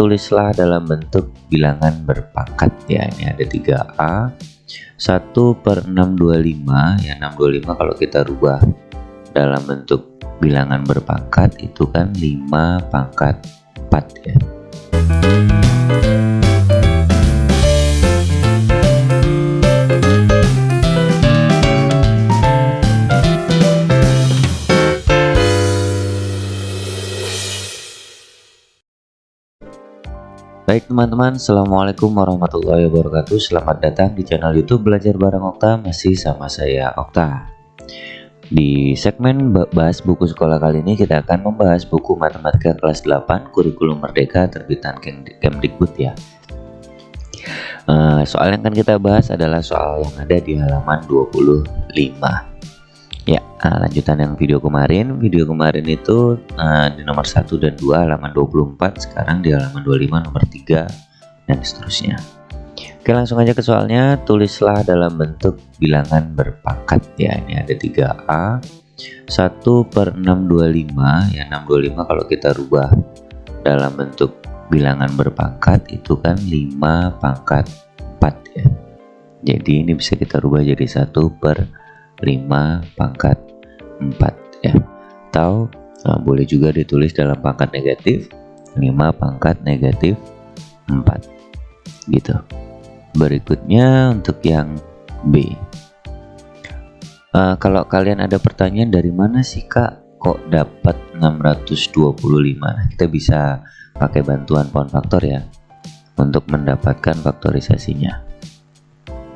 tulislah dalam bentuk bilangan berpangkat ya. Ini ada 3A 1/625 ya. 625 kalau kita rubah dalam bentuk bilangan berpangkat itu kan 5/4 ya. Baik teman-teman, assalamualaikum warahmatullahi wabarakatuh. Selamat datang di channel YouTube Belajar Bareng Okta, masih sama saya Okta. Di segmen bahas buku sekolah kali ini kita akan membahas buku matematika kelas 8 kurikulum merdeka terbitan Kemdikbud ya. Soal yang akan kita bahas adalah soal yang ada di halaman 25 ya. Lanjutan yang video kemarin itu di nomor 1 dan 2 halaman 24, sekarang di halaman 25 nomor 3 dan seterusnya. Oke, langsung aja ke soalnya. Tulislah dalam bentuk bilangan berpangkat ya. Ini ada 3A 1/625 ya. 625 kalau kita rubah dalam bentuk bilangan berpangkat itu kan 5/4 ya. Jadi ini bisa kita rubah jadi 1/5/4 ya. Atau boleh juga ditulis dalam pangkat negatif 5/4 gitu. Berikutnya untuk yang B, kalau kalian ada pertanyaan dari mana sih Kak kok dapat 625, nah, kita bisa pakai bantuan pohon faktor ya untuk mendapatkan faktorisasinya.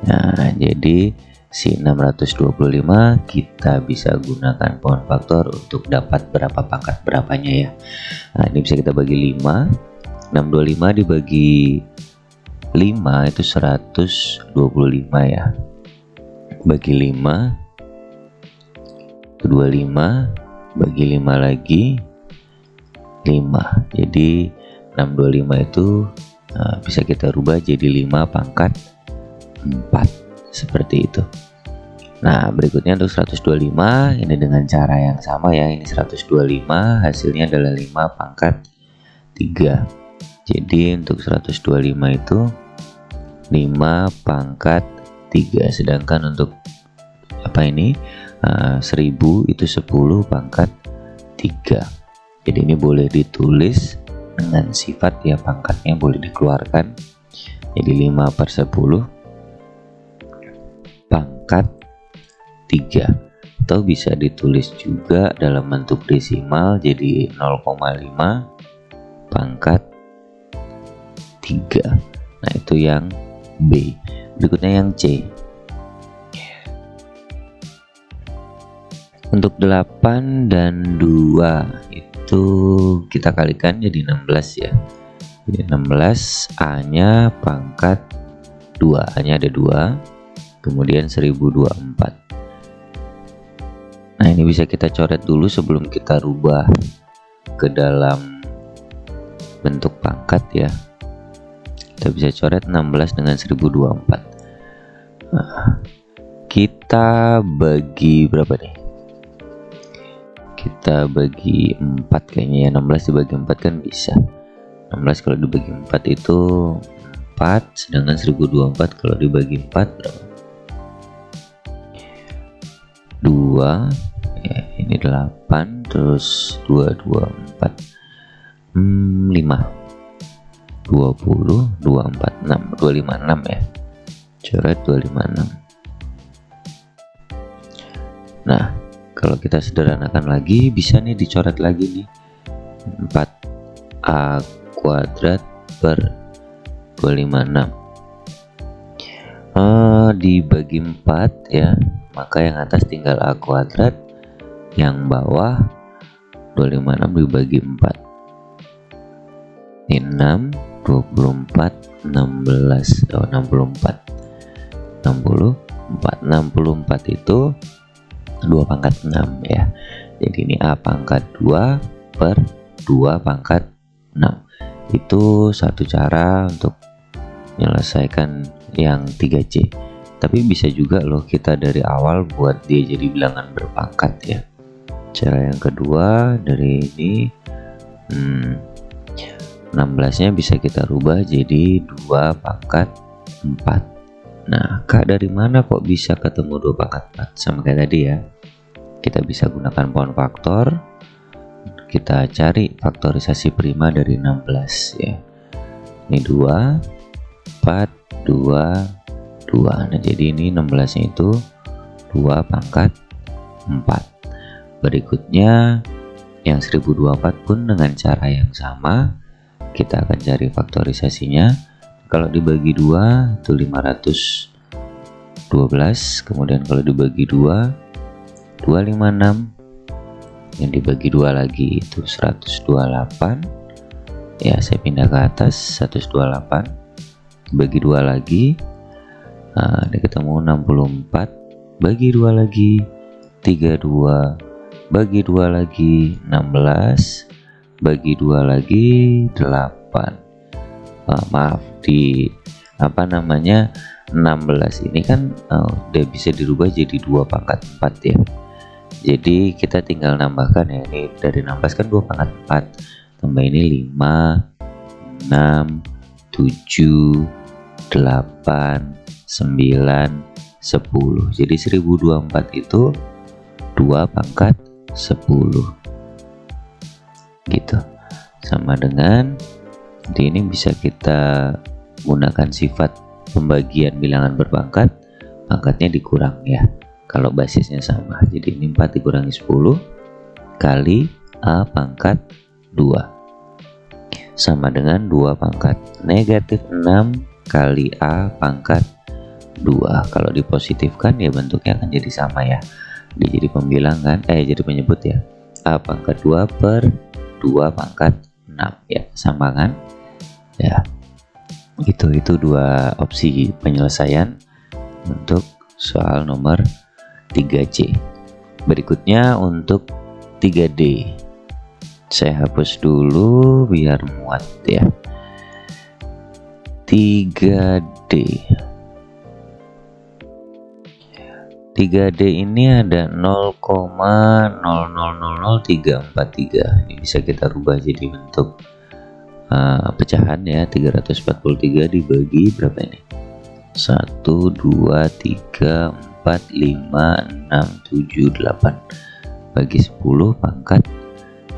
Nah, jadi si 625 kita bisa gunakan pohon faktor untuk dapat berapa pangkat berapanya ya. Nah, ini bisa kita bagi 5. 625 dibagi 5 itu 125 ya. Bagi 5 25, bagi 5 lagi 5. Jadi 625 itu bisa kita rubah jadi 5/4 seperti itu. Nah, berikutnya untuk 125 ini dengan cara yang sama ya. Ini 125 hasilnya adalah 5/3. Jadi untuk 125 itu 5/3, sedangkan untuk apa ini 1000 itu 10/3. Jadi ini boleh ditulis dengan sifat ya, pangkatnya boleh dikeluarkan jadi 5/10 pangkat 3, atau bisa ditulis juga dalam bentuk desimal jadi 0,5 pangkat 3. Nah, itu yang B. Berikutnya yang C. Untuk 8 dan 2 itu kita kalikan jadi 16 ya. Jadi 16 A-nya pangkat 2, A-nya ada 2, kemudian 1024. Nah, ini bisa kita coret dulu sebelum kita rubah ke dalam bentuk pangkat ya. Kita bisa coret 16 dengan 1024. Nah, kita bagi berapa nih? Kita bagi 4 kayaknya ya. 16 dibagi 4 kan bisa. 16 kalau dibagi 4 itu 4, sedangkan 1024 kalau dibagi 4 berapa? 2 ya, ini 8 terus 2 4 5 20 246 256 ya. Coret 256. Nah, kalau kita sederhanakan lagi bisa nih dicoret lagi nih. 4A kuadrat per 256 dibagi 4 ya, maka yang atas tinggal A kuadrat, yang bawah 256 dibagi 4 ini 6 24 16 64 itu 2/6 ya. Jadi ini A pangkat 2 per 2/6. Itu satu cara untuk menyelesaikan yang 3C. Tapi bisa juga loh kita dari awal buat dia jadi bilangan berpangkat ya. Cara yang kedua dari ini 16 nya bisa kita rubah jadi 2 pangkat 4. Nah, Kak, dari mana kok bisa ketemu 2 pangkat 4? Sama kayak tadi ya, kita bisa gunakan pohon faktor, kita cari faktorisasi prima dari 16 ya. Ini 2 4 2 2. Nah, jadi ini 16 nya itu 2 pangkat 4. Berikutnya yang 1024 pun dengan cara yang sama, kita akan cari faktorisasinya. Kalau dibagi 2 itu 512, kemudian kalau dibagi 2 256, yang dibagi 2 lagi itu 128 ya, saya pindah ke atas 128, bagi 2 lagi, nah ini ketemu 64, bagi 2 lagi 32, bagi 2 lagi 16, bagi 2 lagi 8. Maaf, di 16 ini kan udah bisa dirubah jadi 2 pangkat 4 ya. Jadi kita tinggal nambahkan ya, ini dari 16 kan 2 pangkat 4, tambah ini 5 6 7 8 9 10. Jadi 1024 itu 2 pangkat 10 gitu. Sama dengan di ini bisa kita gunakan sifat pembagian bilangan berpangkat, pangkatnya dikurang ya kalau basisnya sama. Jadi ini 4 dikurangi 10 kali A pangkat 2 sama dengan 2 pangkat negatif 6 kali A pangkat 2. Kalau dipositifkan ya bentuknya akan jadi sama ya, dia jadi pembilangan jadi penyebut ya, A pangkat 2 per 2 pangkat 6 ya, sama kan ya. Itu 2 opsi penyelesaian untuk soal nomor 3C. Berikutnya untuk 3D, saya hapus dulu biar muat ya. 3D ini ada 0,000343. Ini bisa kita rubah jadi bentuk pecahan ya. 343 dibagi berapa ini? 1 2 3 4 5 6 7 8 bagi 10 pangkat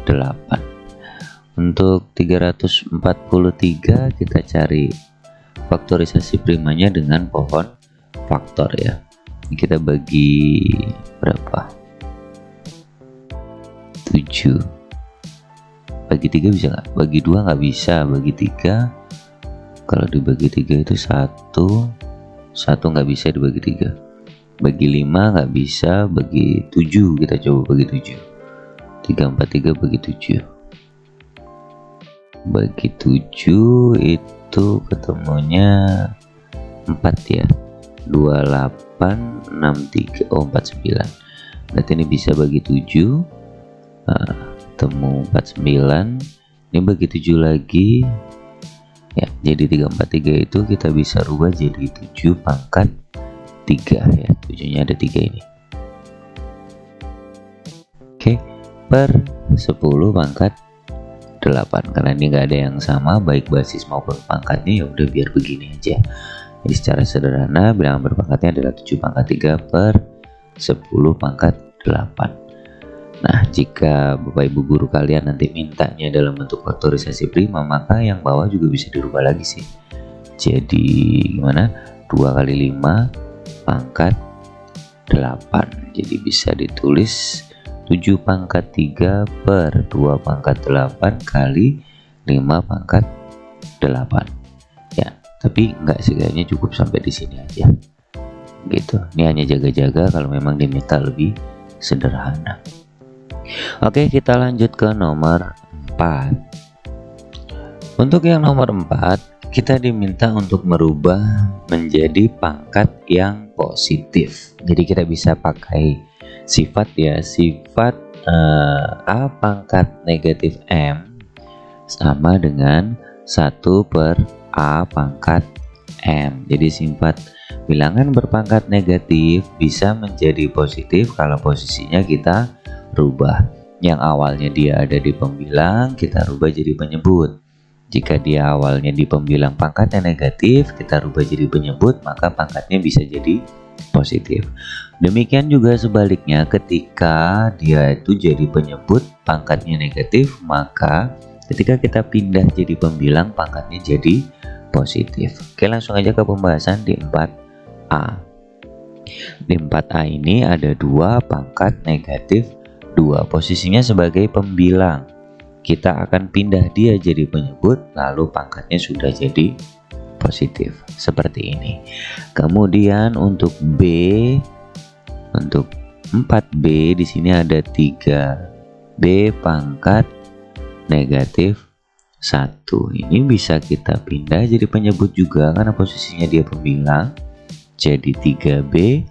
8. Untuk 343 kita cari faktorisasi primanya dengan pohon faktor ya. Kita bagi berapa? 7. Bagi 3 bisa nggak? Bagi 2 nggak bisa. Bagi 3, kalau dibagi 3 itu 1 nggak bisa dibagi 3. Bagi 5 nggak bisa. Bagi 7 kita coba bagi 7. 343 bagi 7. Bagi 7 itu ketemunya 4 ya. 2863, 49. Berarti ini bisa bagi 7. Temu 49. Ini bagi 7 lagi ya, jadi 343 itu kita bisa rubah jadi 7 pangkat 3 ya. 7 nya ada 3 ini. Oke, per 10 pangkat 8. Karena ini nggak ada yang sama baik basis maupun pangkatnya, ya udah biar begini aja. Jadi secara sederhana bilangan berpangkatnya adalah 7 pangkat 3 per 10 pangkat 8. Nah, jika Bapak Ibu guru kalian nanti mintanya dalam bentuk faktorisasi prima, maka yang bawah juga bisa dirubah lagi sih. Jadi gimana? 2 kali 5 pangkat 8. Jadi bisa ditulis 7 pangkat 3 per 2 pangkat 8 kali 5 pangkat 8. Ya, tapi enggak, segalanya cukup sampai di sini aja. Gitu. Ini hanya jaga-jaga kalau memang diminta lebih sederhana. Oke, kita lanjut ke nomor 4. Untuk yang nomor 4, kita diminta untuk merubah menjadi pangkat yang positif. Jadi kita bisa pakai sifat ya, sifat A pangkat negatif M sama dengan 1 per A pangkat M. Jadi sifat bilangan berpangkat negatif bisa menjadi positif kalau posisinya kita rubah. Yang awalnya dia ada di pembilang, kita rubah jadi penyebut. Jika dia awalnya di pembilang pangkatnya negatif, kita rubah jadi penyebut, maka pangkatnya bisa jadi positif. Demikian juga sebaliknya, ketika dia itu jadi penyebut pangkatnya negatif, maka ketika kita pindah jadi pembilang pangkatnya jadi positif. Oke, langsung aja ke pembahasan di 4A. Di 4A ini ada 2 pangkat negatif 2, posisinya sebagai pembilang. Kita akan pindah dia jadi penyebut, lalu pangkatnya sudah jadi positif seperti ini. Kemudian untuk B, untuk 4B di sini ada 3B pangkat negatif 1. Ini bisa kita pindah jadi penyebut juga karena posisinya dia pembilang. Jadi 3B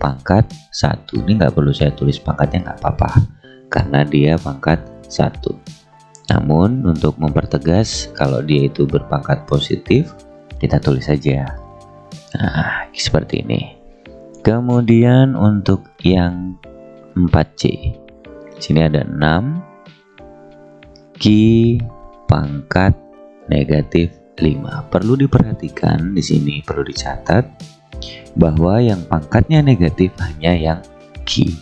pangkat 1. Ini nggak perlu saya tulis pangkatnya, nggak apa-apa karena dia pangkat 1. Namun untuk mempertegas kalau dia itu berpangkat positif, kita tulis saja. Nah, seperti ini. Kemudian untuk yang 4C, sini ada 6 Ki pangkat negatif 5. Perlu diperhatikan di sini, perlu dicatat bahwa yang pangkatnya negatif hanya yang Ki.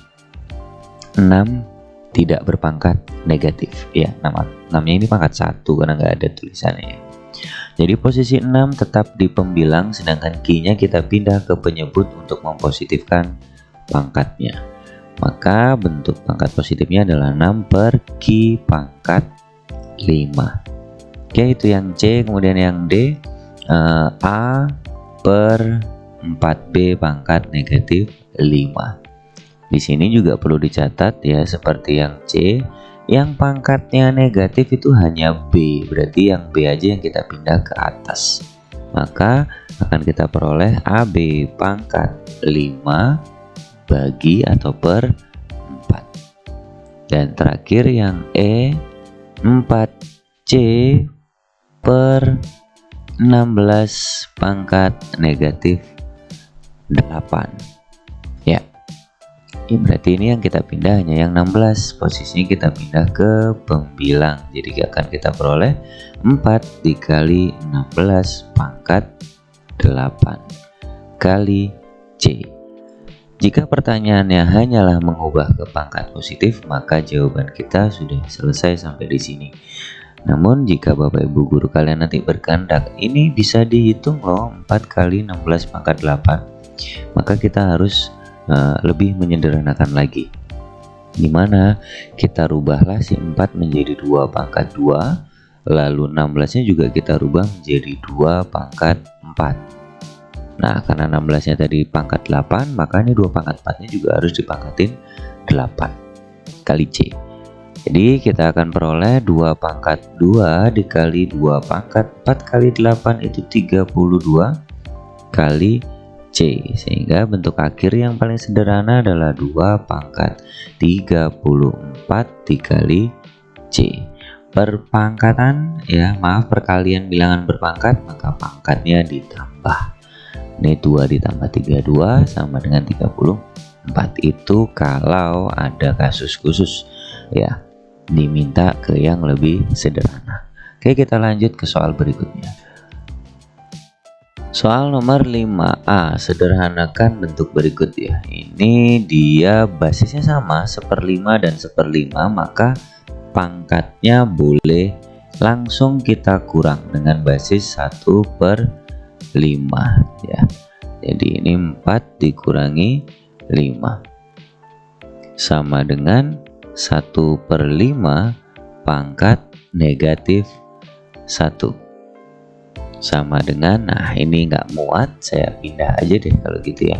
6 tidak berpangkat negatif ya, namanya ini pangkat 1 karena nggak ada tulisannya. Jadi posisi 6 tetap di pembilang, sedangkan Ki-nya kita pindah ke penyebut untuk mempositifkan pangkatnya. Maka bentuk pangkat positifnya adalah 6 per Ki pangkat 5. Oke, itu yang C. Kemudian yang D, A per 4B pangkat negatif 5. Di sini juga perlu dicatat ya, seperti yang C, yang pangkatnya negatif itu hanya B, berarti yang B aja yang kita pindah ke atas. Maka akan kita peroleh AB pangkat 5 bagi atau per 4. Dan terakhir yang E, 4C per 16 pangkat negatif 8. Ya. Berarti ini yang kita pindah hanya yang 16, posisinya kita pindah ke pembilang. Jadi akan kita peroleh 4 dikali 16 pangkat 8 kali C. Jika pertanyaannya hanyalah mengubah ke pangkat positif, maka jawaban kita sudah selesai sampai di sini. Namun jika Bapak Ibu guru kalian nanti berkehendak ini bisa dihitung loh, 4 kali 16 pangkat 8, maka kita harus lebih menyederhanakan lagi, dimana kita rubahlah si 4 menjadi 2 pangkat 2, lalu 16 nya juga kita rubah menjadi 2 pangkat 4. Nah, karena 16 nya tadi pangkat 8, maka ini 2 pangkat 4 nya juga harus dipangkatin 8 kali C. Jadi kita akan peroleh 2 pangkat 2 dikali 2 pangkat 4 kali 8 itu 32 kali C, sehingga bentuk akhir yang paling sederhana adalah 2 pangkat 34 dikali C. Perpangkatan ya, perkalian bilangan berpangkat, maka pangkatnya ditambah. Ini 2 ditambah 32 sama dengan 34. Itu kalau ada kasus khusus ya, diminta ke yang lebih sederhana. Oke, kita lanjut ke soal berikutnya. Soal nomor 5A, sederhanakan bentuk berikut ya. Ini dia basisnya sama, 1/5 dan 1/5, maka pangkatnya boleh langsung kita kurang dengan basis 1/5 ya. Jadi ini 4 dikurangi 5 sama dengan 1/5 pangkat negatif 1 sama dengan, nah ini nggak muat, saya pindah aja deh kalau gitu ya.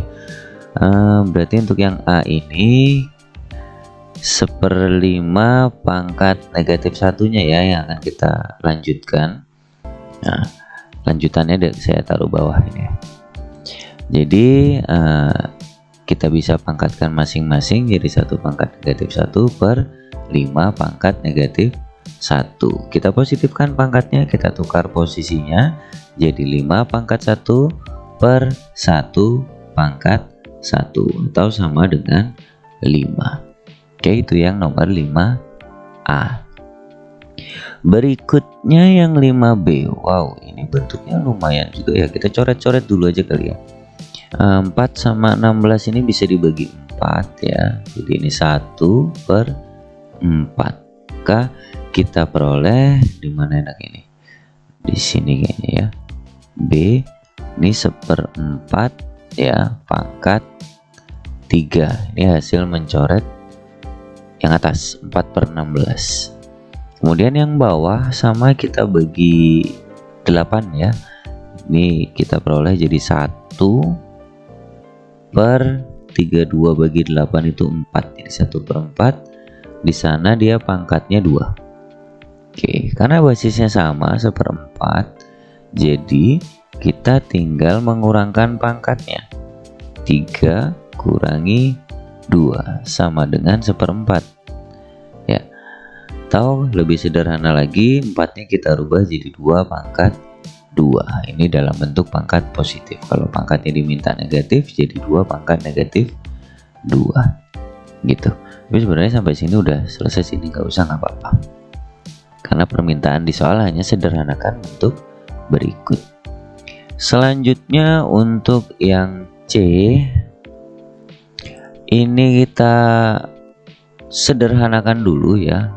Berarti untuk yang A ini 1/5 pangkat negatif 1-nya ya yang akan kita lanjutkan. Nah, lanjutannya saya taruh bawah ini ya. Jadi kita bisa pangkatkan masing-masing jadi 1 pangkat negatif 1/5 pangkat negatif 1. Kita positifkan pangkatnya, kita tukar posisinya jadi 5 pangkat 1/1 pangkat 1 atau sama dengan 5. Oke, itu yang nomor 5A. Berikutnya yang 5B. Wow, ini bentuknya lumayan juga ya. Kita coret-coret dulu aja kali ya. 4 sama 16 ini bisa dibagi 4 ya. Jadi ini 1/4. Maka kita peroleh di mana enak ini? Di sini kayaknya ya. B ini 1/4 ya, pangkat 3. Ini hasil mencoret yang atas 4/16. Kemudian yang bawah sama kita bagi 8 ya. Ini kita peroleh jadi 1/32 bagi 8 itu 4. Jadi 1/4. Di sana dia pangkatnya 2. Oke, karena basisnya sama 1/4, jadi kita tinggal mengurangkan pangkatnya. 3 kurangi 2 sama dengan 1/4 ya. Atau lebih sederhana lagi, 4-nya kita rubah jadi 2/2. Ini dalam bentuk pangkat positif. Kalau pangkatnya diminta negatif, jadi 2/2 gitu. Tapi sebenarnya sampai sini udah selesai, sini nggak usah, nggak apa-apa, karena permintaan di soal hanya sederhanakan bentuk berikut. Selanjutnya untuk yang C, ini kita sederhanakan dulu ya.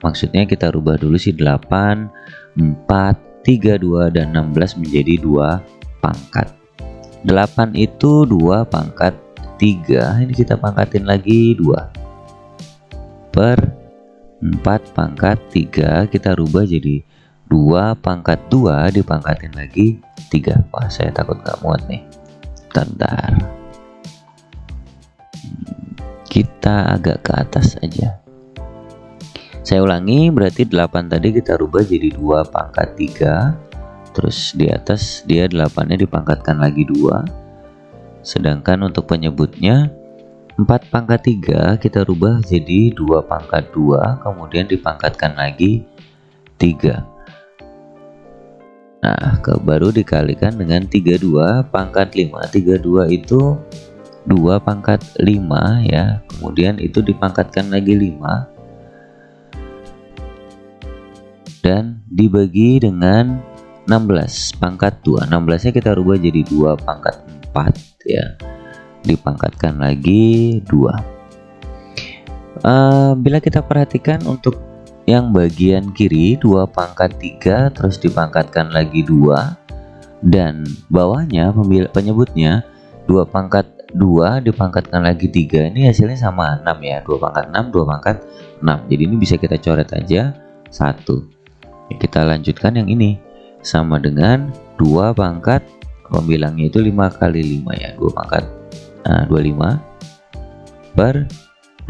Maksudnya kita rubah dulu si 8, 4, 3, 2, dan 16 menjadi 2 pangkat. 8 itu 2/3. Ini kita pangkatin lagi 2/4 kita rubah jadi 2/2 dipangkatin lagi 3. Wah, saya takut nggak muat nih. Bentar. Kita agak ke atas aja. Saya ulangi, berarti 8 tadi kita rubah jadi 2/3. Terus di atas dia 8-nya dipangkatkan lagi 2. Sedangkan untuk penyebutnya 4/3 kita rubah jadi 2/2, kemudian dipangkatkan lagi 3. Nah, baru dikalikan dengan 32/5. 32 itu 2/5 ya. Kemudian itu dipangkatkan lagi 5 dan dibagi dengan 16/2. 16-nya kita rubah jadi 2/4 ya. Dipangkatkan lagi 2. Bila kita perhatikan untuk yang bagian kiri 2/3 terus dipangkatkan lagi 2, dan bawahnya penyebutnya 2/2 dipangkatkan lagi 3. Ini hasilnya sama 6 ya. 2/6, 2/6. Jadi ini bisa kita coret aja 1. Kita lanjutkan yang ini sama dengan 2 pangkat, pembilangnya itu 5 kali 5 ya, 25 per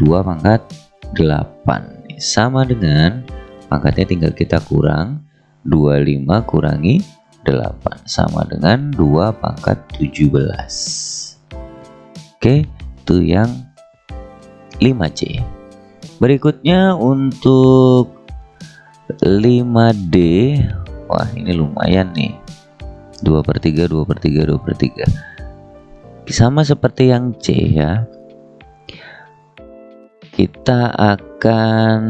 2/8 sama dengan pangkatnya tinggal kita kurang 25 kurangi 8 sama dengan 2/17. Oke, itu yang 5C. Berikutnya untuk 5D. Wah, ini lumayan nih. 2/3, 2/3, 2/3. Sama seperti yang C ya. Kita akan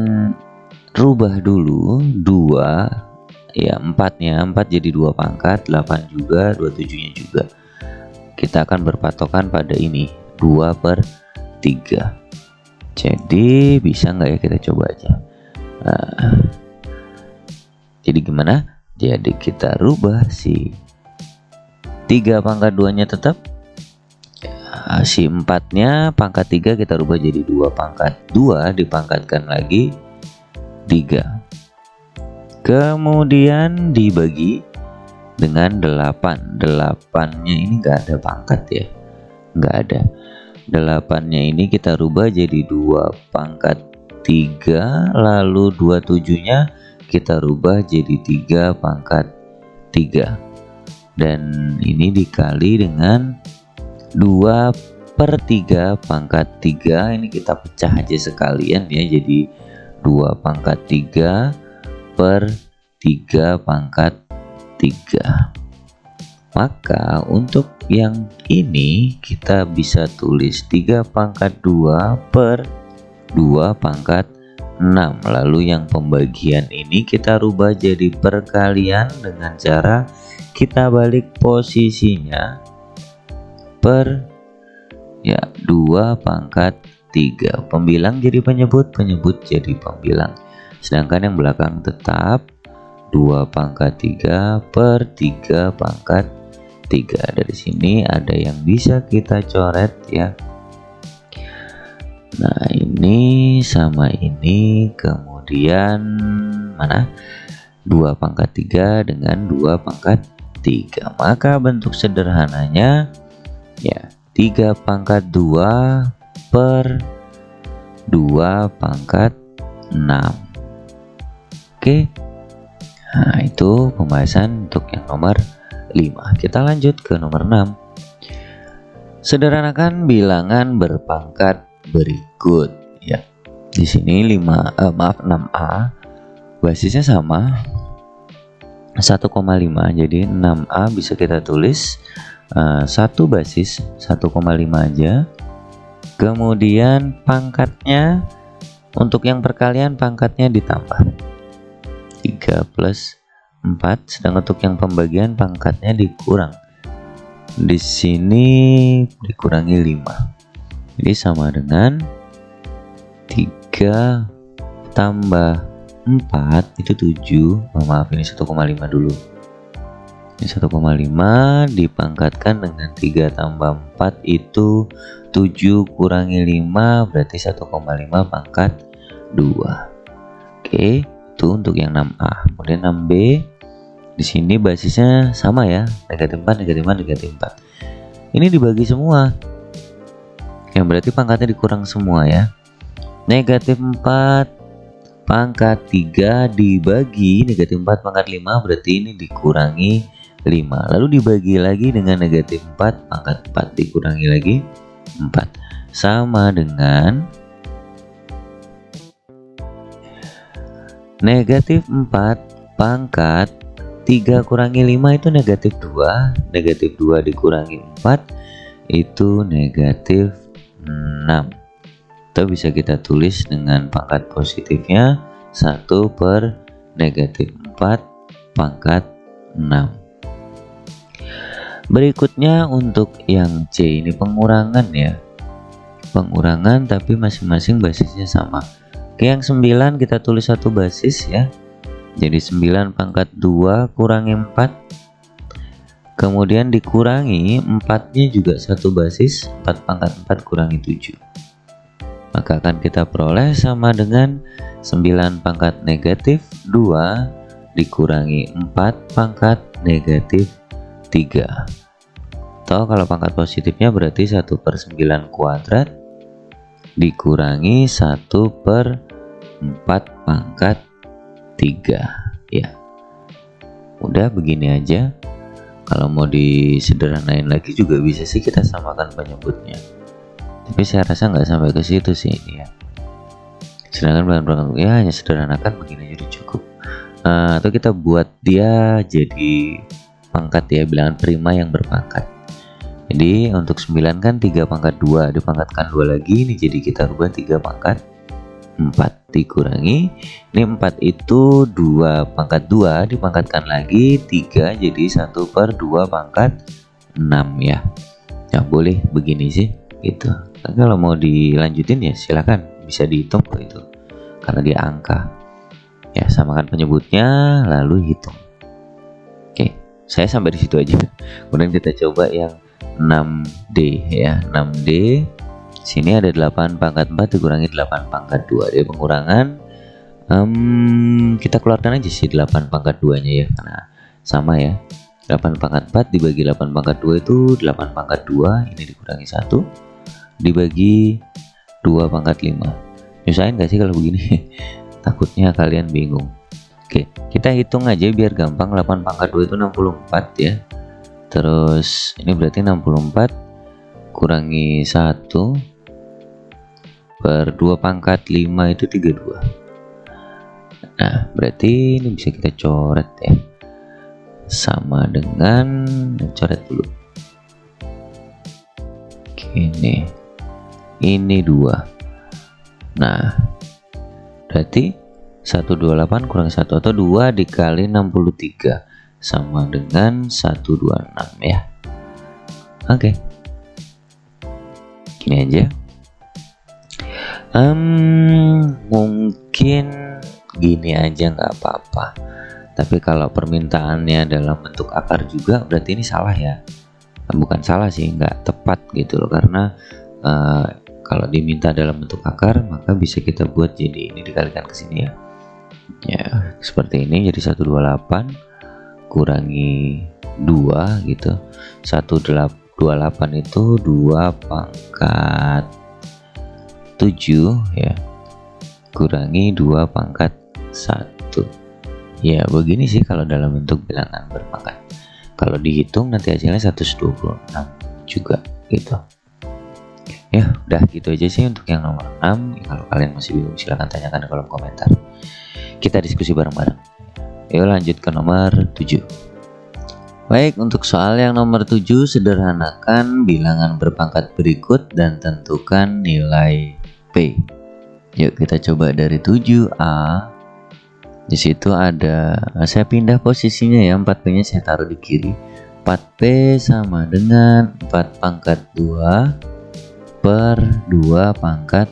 rubah dulu 2 ya, 4-nya 4 jadi 2 pangkat, 8 juga, 27-nya juga. Kita akan berpatokan pada ini 2/3. Jadi bisa nggak ya, kita coba aja. Jadi gimana? Jadi kita rubah si 3/2-nya tetap. Si 4-nya pangkat 3 kita rubah jadi 2/2 dipangkatkan lagi 3. Kemudian dibagi dengan 8. 8-nya ini enggak ada pangkat ya. Enggak ada. 8-nya ini kita rubah jadi 2/3, lalu 27-nya kita rubah jadi 3/3. Dan ini dikali dengan 2/3 ini kita pecah aja sekalian ya, jadi 2/3 per 3/3. Maka untuk yang ini kita bisa tulis 3/2 per 2/3. 6. Lalu yang pembagian ini kita rubah jadi perkalian dengan cara kita balik posisinya per 2 pangkat 3. Pembilang jadi penyebut, penyebut jadi pembilang. Sedangkan yang belakang tetap 2 pangkat 3 per 3 pangkat 3. Dari sini ada yang bisa kita coret ya. Nah, ini sama ini, kemudian mana? 2 pangkat 3 dengan 2 pangkat 3. Maka bentuk sederhananya ya 3 pangkat 2 per 2 pangkat 6. Oke. Nah, itu pembahasan untuk yang nomor 5. Kita lanjut ke nomor 6. Sederhanakan bilangan berpangkat berikut ya. Di sini 6A basisnya sama 1,5. Jadi 6A bisa kita tulis 1 basis 1,5 aja. Kemudian pangkatnya untuk yang perkalian pangkatnya ditambah 3 plus 4, sedang untuk yang pembagian pangkatnya dikurang. Di sini dikurangi 5. Jadi sama dengan 3 tambah 4 itu 7. Maaf, ini 1,5 dulu. Ini 1,5 dipangkatkan dengan 3 tambah 4 itu 7 kurangi 5 berarti 1,5 pangkat 2. Oke, itu untuk yang 6A. Kemudian 6B di sini basisnya sama ya, negatif 4, negatif 4, negatif 4. Ini dibagi semua. Yang berarti pangkatnya dikurang semua ya. Negatif 4 pangkat 3 dibagi negatif 4 pangkat 5 berarti ini dikurangi 5. Lalu dibagi lagi dengan negatif 4 pangkat 4 dikurangi lagi 4. Sama dengan negatif 4 pangkat 3 kurangi 5 itu negatif 2. Negatif 2 dikurangi 4 itu negatif 6. Atau bisa kita tulis dengan pangkat positifnya 1 per negatif 4 pangkat 6. Berikutnya untuk yang C ini pengurangan ya. Pengurangan tapi masing-masing basisnya sama. Oke, yang 9 kita tulis 1 basis ya. Jadi 9 pangkat 2 kurangi 4. Kemudian dikurangi 4-nya juga 1 basis, 4 pangkat 4 kurangi 7. Maka akan kita peroleh sama dengan 9 pangkat negatif 2 dikurangi 4 pangkat negatif 3. Atau kalau pangkat positifnya berarti 1 per 9 kuadrat dikurangi 1 per 4 pangkat 3 ya. Udah begini aja. Kalau mau disederhanain lagi juga bisa sih kita samakan penyebutnya. Tapi saya rasa nggak sampai ke situ sih ini ya. Sedangkan bilangan ya hanya sederhanakan begini aja udah cukup. Atau kita buat dia jadi pangkat ya, bilangan prima yang berpangkat. Jadi untuk 9 kan 3 pangkat 2 dipangkatkan 2 lagi, ini jadi kita rubah 3 pangkat 4 dikurangi ini 4 itu 2 pangkat 2 dipangkatkan lagi 3 jadi 1 per 2 pangkat 6 ya. Ya boleh begini sih gitu. Tapi kalau mau dilanjutin ya silakan, bisa dihitung kok itu karena dia angka ya. Samakan penyebutnya lalu hitung. Oke, saya sampai di situ aja. Kemudian kita coba yang 6D ya. 6D sini ada 8 pangkat 4 dikurangi 8 pangkat 2. Dia pengurangan kita keluarkan aja sih 8 pangkat 2 nya ya, karena sama ya. 8 pangkat 4 dibagi 8 pangkat 2 itu 8 pangkat 2. Ini dikurangi 1 dibagi 2 pangkat 5. Nyusahin gak sih kalau begini? Takutnya kalian bingung. Oke, kita hitung aja biar gampang. 8 pangkat 2 itu 64 ya. Terus ini berarti 64 kurangi 1 per 2 pangkat 5 itu 32. Nah berarti ini bisa kita coret ya, sama dengan coret dulu. Oke, ini 2. Nah berarti 128 kurang 1 atau 2 dikali 63 sama dengan 126 ya. Oke. Gini aja. Mungkin gini aja nggak apa-apa. Tapi kalau permintaannya dalam bentuk akar juga berarti ini salah ya. Bukan salah sih, nggak tepat gitu loh, karena kalau diminta dalam bentuk akar maka bisa kita buat jadi ini dikalikan ke sini ya. Ya, seperti ini, jadi 128 kurangi 2 gitu. 128 itu 2 pangkat 7 ya, kurangi 2 pangkat 1 ya. Begini sih kalau dalam bentuk bilangan berpangkat. Kalau dihitung nanti hasilnya 126 juga gitu ya. Udah gitu aja sih untuk yang nomor 6. Kalau kalian masih bingung silahkan tanyakan di kolom komentar, kita diskusi bareng-bareng. Yuk lanjut ke nomor 7. Baik, untuk soal yang nomor 7, sederhanakan bilangan berpangkat berikut dan tentukan nilai P. Yuk kita coba dari 7A. Di situ ada, saya pindah posisinya ya, 4P nya saya taruh di kiri. 4P sama dengan 4 pangkat 2 per 2 pangkat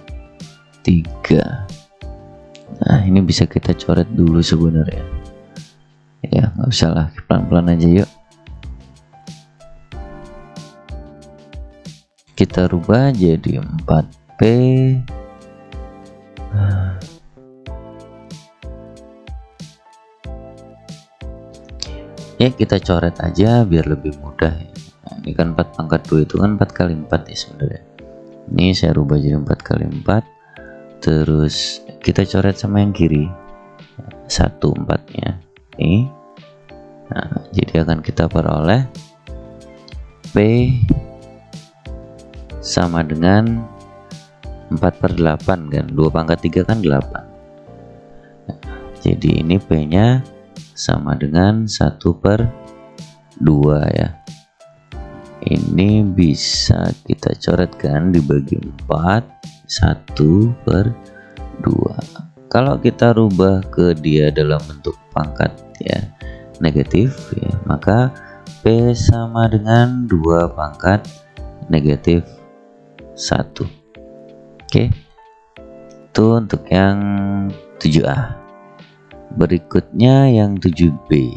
3. Nah, ini bisa kita coret dulu sebenarnya ya, nggak usah lah, pelan-pelan aja. Yuk kita rubah jadi 4P ya, kita coret aja biar lebih mudah ya. Nah, ini kan 4 pangkat 2 itu kan 4 kali 4 ya sebenarnya. Ini saya rubah jadi 4 kali 4, terus kita coret sama yang kiri 1 4-nya ini. Nah, jadi akan kita peroleh P sama dengan 4/8 kan, 2 pangkat 3 kan 8. Nah, jadi ini P nya sama dengan 1/2 ya. Ini bisa kita coret kan, dibagi 4, 1/2. Kalau kita rubah ke dia dalam bentuk pangkat ya negatif ya, maka P sama dengan 2 pangkat negatif 1. Oke, itu untuk yang 7A. Berikutnya yang 7B.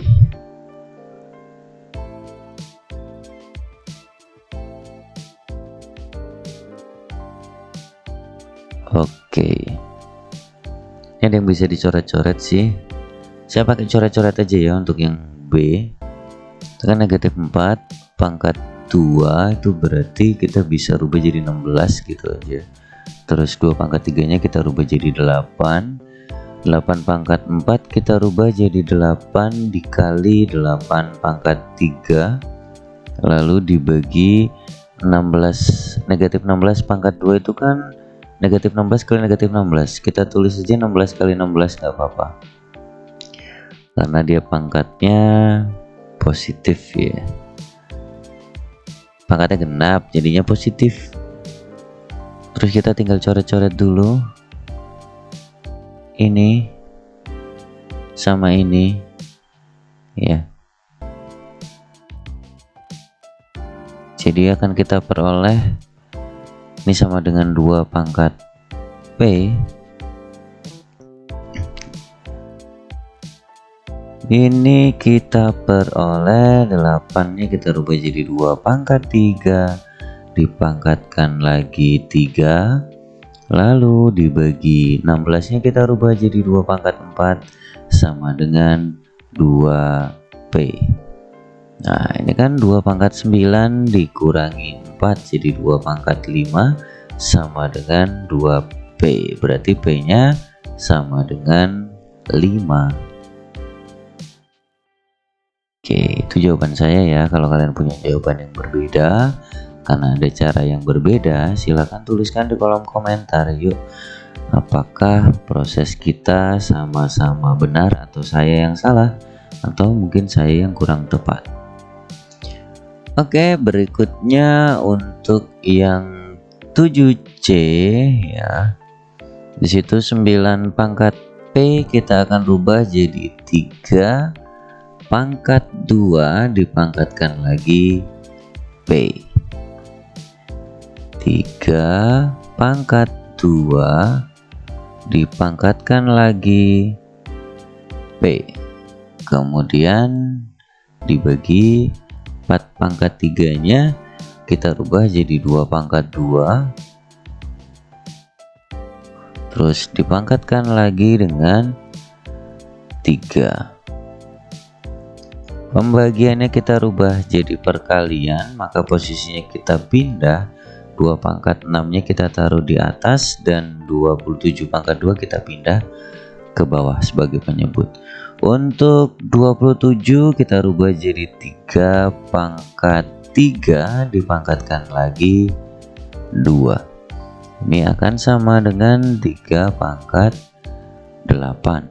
Oke, ini ada yang bisa dicoret-coret sih. Saya pakai coret-coret aja ya untuk yang B. Itu kan negatif 4 pangkat 2, itu berarti kita bisa rubah jadi 16 gitu aja. Terus 2 pangkat 3 nya kita rubah jadi 8. 8 pangkat 4 kita rubah jadi 8 dikali 8 pangkat 3, lalu dibagi 16. Negatif 16 pangkat 2 itu kan negatif 16 kali negatif 16. Kita tulis aja 16 kali 16, gak apa-apa, karena dia pangkatnya positif ya, pangkatnya genap jadinya positif. Terus kita tinggal coret-coret dulu ini sama ini ya. Jadi akan kita peroleh ini sama dengan 2 pangkat P. Ini kita peroleh 8 nya kita rubah jadi 2 pangkat 3, dipangkatkan lagi 3, lalu dibagi 16 nya kita rubah jadi 2 pangkat 4 sama dengan 2P. Nah ini kan 2 pangkat 9 dikurangi 4 jadi 2 pangkat 5 sama dengan 2P, berarti P nya sama dengan 5. Oke, itu jawaban saya ya. Kalau kalian punya jawaban yang berbeda karena ada cara yang berbeda, silahkan tuliskan di kolom komentar. Yuk, apakah proses kita sama-sama benar atau saya yang salah, atau mungkin saya yang kurang tepat. Oke, berikutnya untuk yang 7C ya. Di situ 9 pangkat P kita akan rubah jadi 3 pangkat 2 dipangkatkan lagi P. 3 pangkat 2 dipangkatkan lagi P. Kemudian dibagi 4 pangkat 3-nya kita rubah jadi 2 pangkat 2. Terus dipangkatkan lagi dengan 3. Pembagiannya kita rubah jadi perkalian, maka posisinya kita pindah 2 pangkat 6-nya kita taruh di atas dan 27 pangkat 2 kita pindah ke bawah sebagai penyebut. Untuk 27 kita rubah jadi 3 pangkat 3 dipangkatkan lagi 2. Ini akan sama dengan 3 pangkat 8.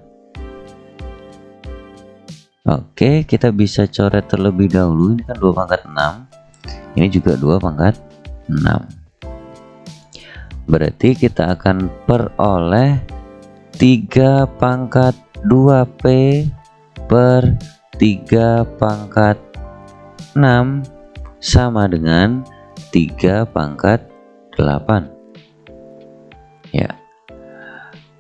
Oke, kita bisa coret terlebih dahulu. Ini kan 2 pangkat 6. Ini juga 2 pangkat 6. Berarti kita akan peroleh 3 pangkat 2P per 3 pangkat 6 sama dengan 3 pangkat 8. Ya.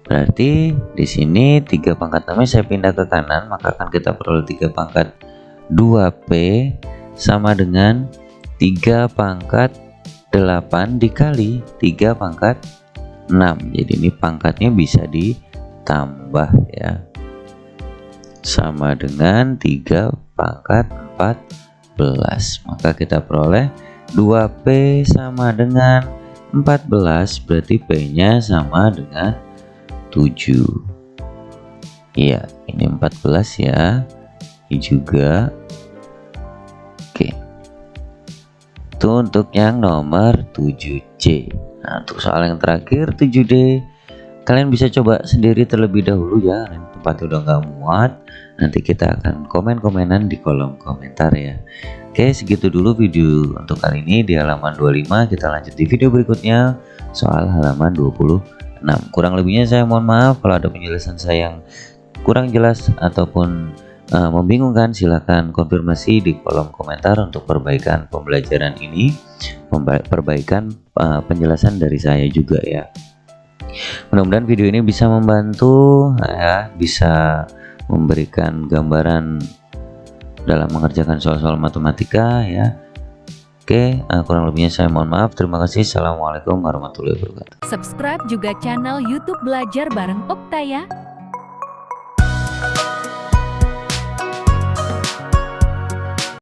Berarti di sini 3 pangkat 6 saya pindah ke kanan, maka akan kita peroleh 3 pangkat 2P sama dengan 3 pangkat 8 dikali 3 pangkat 6. Jadi ini pangkatnya bisa ditambah ya. Sama dengan 3 pangkat 14. Maka kita peroleh 2P sama dengan 14, berarti P-nya sama dengan 7. Iya, ini 14 ya. Ini juga. Oke. Itu untuk yang nomor 7C. Nah, untuk soal yang terakhir 7D, kalian bisa coba sendiri terlebih dahulu ya. Tempatnya udah nggak muat, nanti kita akan komen-komenan di kolom komentar ya. Oke, segitu dulu video untuk kali ini di halaman 25. Kita lanjut di video berikutnya soal halaman 26. Kurang lebihnya saya mohon maaf kalau ada penjelasan saya yang kurang jelas ataupun membingungkan, silahkan konfirmasi di kolom komentar untuk perbaikan pembelajaran ini, perbaikan penjelasan dari saya juga ya. Mudah-mudahan video ini bisa membantu ya, bisa memberikan gambaran dalam mengerjakan soal-soal matematika ya. Oke, kurang lebihnya saya mohon maaf. Terima kasih. Assalamualaikum warahmatullahi wabarakatuh. Subscribe juga channel YouTube Belajar Bareng Okta ya.